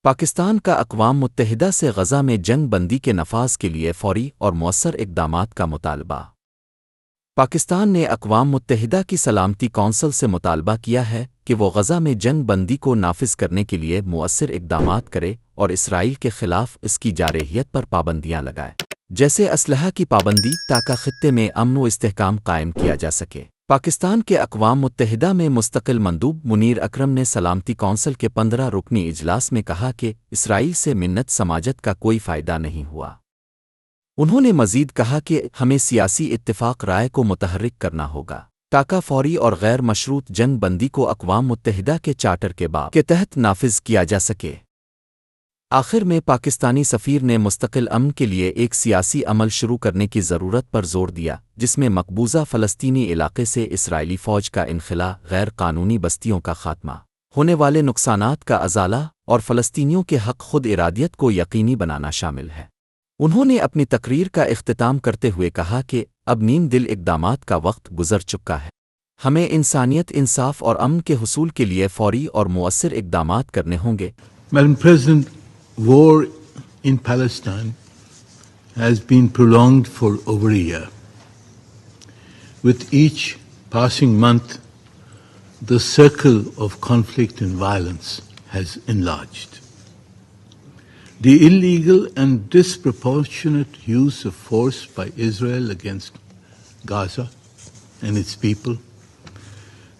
पाकिस्तान का अक़वाम मुत्तहिदा से गज़ा में जंग बंदी के नफाज के लिए फौरी और मौसर इक़दामात का मुतालबा। पाकिस्तान ने अक़वाम मुत्तहिदा की सलामती कौंसल से मुतालबा किया है कि वो गज़ा में जंग बंदी को नाफिज करने के लिए मुअस्सिर इक़दामात करे और इसराइल के ख़िलाफ़ इसकी जारहियत पर पाबंदियाँ लगाए, जैसे असलहा की पाबंदी, ताकि ख़ित्ते में अमन व इस्तेहकाम कायम किया जा सके। पाकिस्तान के अक़वाम मुत्तहिदा में मुस्तक़िल मंदूब मुनीर अकरम ने सलामती कौंसल के 15 रुकनी इजलास में कहा कि इसराइल से मिन्नत समाजत का कोई फ़ायदा नहीं हुआ। उन्होंने मज़ीद कहा कि हमें सियासी इत्तिफ़ाक़ राय को मुतहर्रिक करना होगा ताकि फ़ौरी और गैर मशरूत जंग बंदी को अक़वाम मुत्तहिदा के चार्टर के तहत नाफिज किया जा सके। आखिर में पाकिस्तानी सफ़ीर ने मुस्तक़िल अमन के लिए एक सियासी अमल शुरू करने की ज़रूरत पर जोर दिया, जिसमें मकबूजा फ़लस्तीनी इलाक़े से इसराइली फ़ौज का इनख़ला, गैर कानूनी बस्तियों का ख़ात्मा, होने वाले नुकसानात का अज़ाला और फ़लस्तीनियों के हक़ खुद इरादियत को यकीनी बनाना शामिल है। उन्होंने अपनी तकरीर का इख्तिताम करते हुए कहा कि अब नीम दिल इक़दामात का वक्त गुज़र चुका है। हमें इंसानियत, इंसाफ और अमन के हुसूल के लिए फ़ौरी और मुअस्सिर इक़दामात करने होंगे। Madam President, war in Palestine has been prolonged for over a year. With each passing month, the circle of conflict and violence has enlarged. The illegal and disproportionate use of force by Israel against Gaza and its people,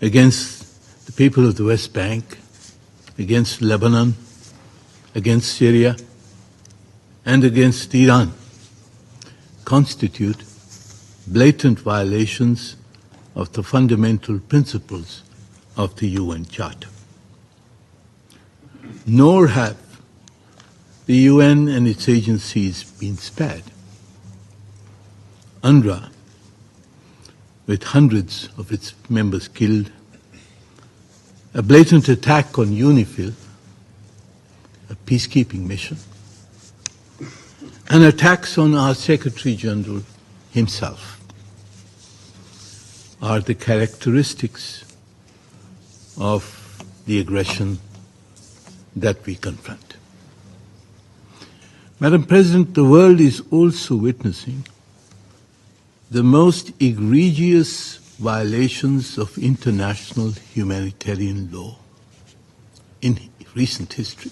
against the people of the West Bank, against Lebanon, against Syria, and against Iran constitute blatant violations of the fundamental principles of the UN Charter. Nor have the UN and its agencies been spared. UNRWA, with hundreds of its members killed, a blatant attack on UNIFIL, a peacekeeping mission, and attacks on our Secretary General himself are the characteristics of the aggression that we confront. Madam President, the world is also witnessing the most egregious violations of international humanitarian law in recent history.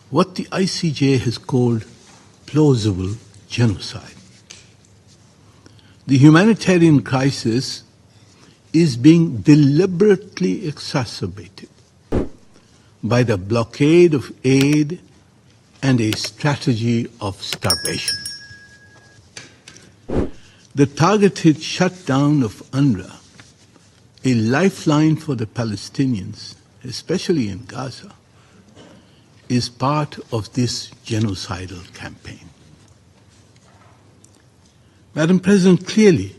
What the ICJ has called plausible genocide. The humanitarian crisis is being deliberately exacerbated by the blockade of aid and a strategy of starvation. The targeted shutdown of UNRWA, a lifeline for the Palestinians, especially in Gaza, is part of this genocidal campaign. Madam President, clearly,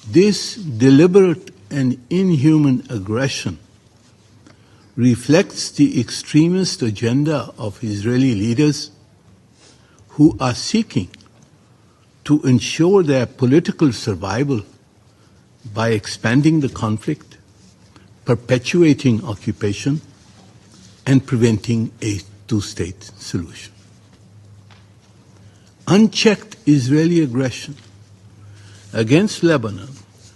this deliberate and inhuman aggression reflects the extremist agenda of Israeli leaders who are seeking to ensure their political survival by expanding the conflict, perpetuating occupation, and preventing a two-state solution. Unchecked Israeli aggression against Lebanon,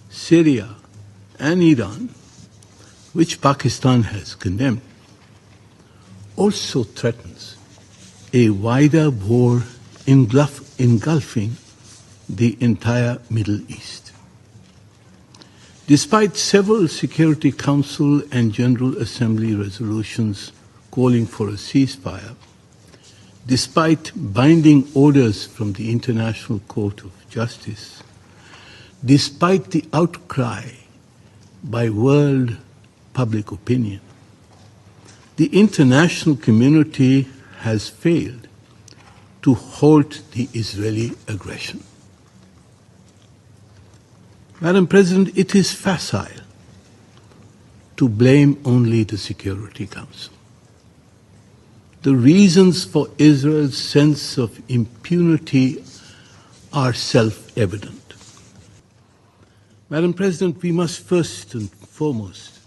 Syria, and Iran, which Pakistan has condemned, also threatens a wider war engulfing the entire Middle East. Despite several Security Council and General Assembly resolutions calling for a ceasefire, despite binding orders from the International Court of Justice, despite the outcry by world public opinion, the international community has failed to halt the Israeli aggression. Madam President, it is facile to blame only the Security Council. The reasons for Israel's sense of impunity are self-evident. Madam President, we must first and foremost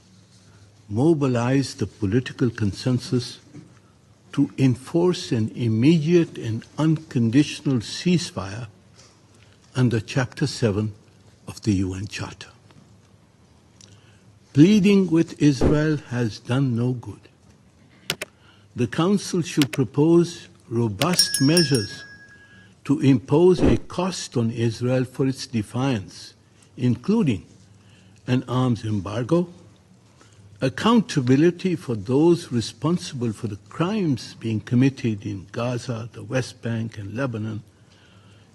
mobilize the political consensus to enforce an immediate and unconditional ceasefire under Chapter 7 of the UN Charter. Pleading with Israel has done no good. The Council should propose robust measures to impose a cost on Israel for its defiance, including an arms embargo, accountability for those responsible for the crimes being committed in Gaza, the West Bank, and Lebanon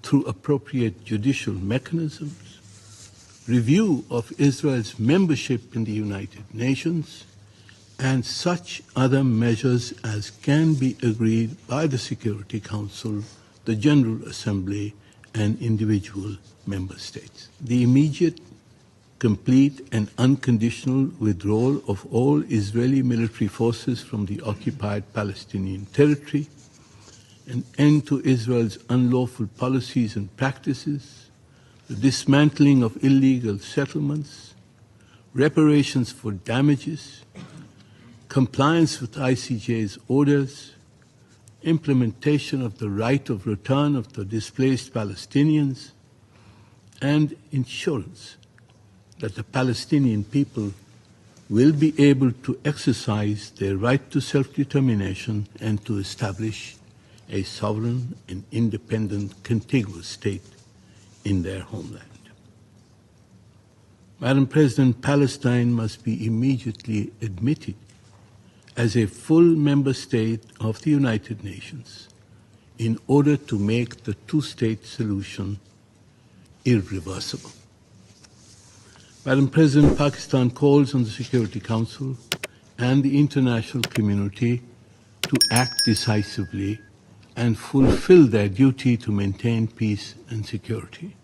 through appropriate judicial mechanisms, review of Israel's membership in the United Nations, and such other measures as can be agreed by the Security Council, the General Assembly, and individual member states. The immediate, complete, and unconditional withdrawal of all Israeli military forces from the occupied Palestinian territory, an end to Israel's unlawful policies and practices, the dismantling of illegal settlements, reparations for damages, compliance with ICJ's orders, implementation of the right of return of the displaced Palestinians, and ensurance that the Palestinian people will be able to exercise their right to self-determination and to establish a sovereign and independent contiguous state in their homeland. Madam President, Palestine must be immediately admitted as a full member state of the United Nations in order to make the two-state solution irreversible. Madam President, Pakistan calls on the Security Council and the international community to act decisively and fulfill their duty to maintain peace and security.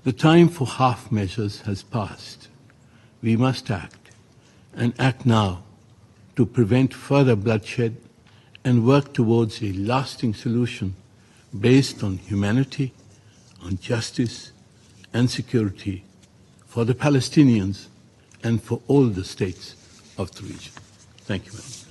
The time for half measures has passed. We must act, and act now, to prevent further bloodshed and work towards a lasting solution based on humanity, on justice, and security for the Palestinians and for all the states of the region. Thank you, Madam.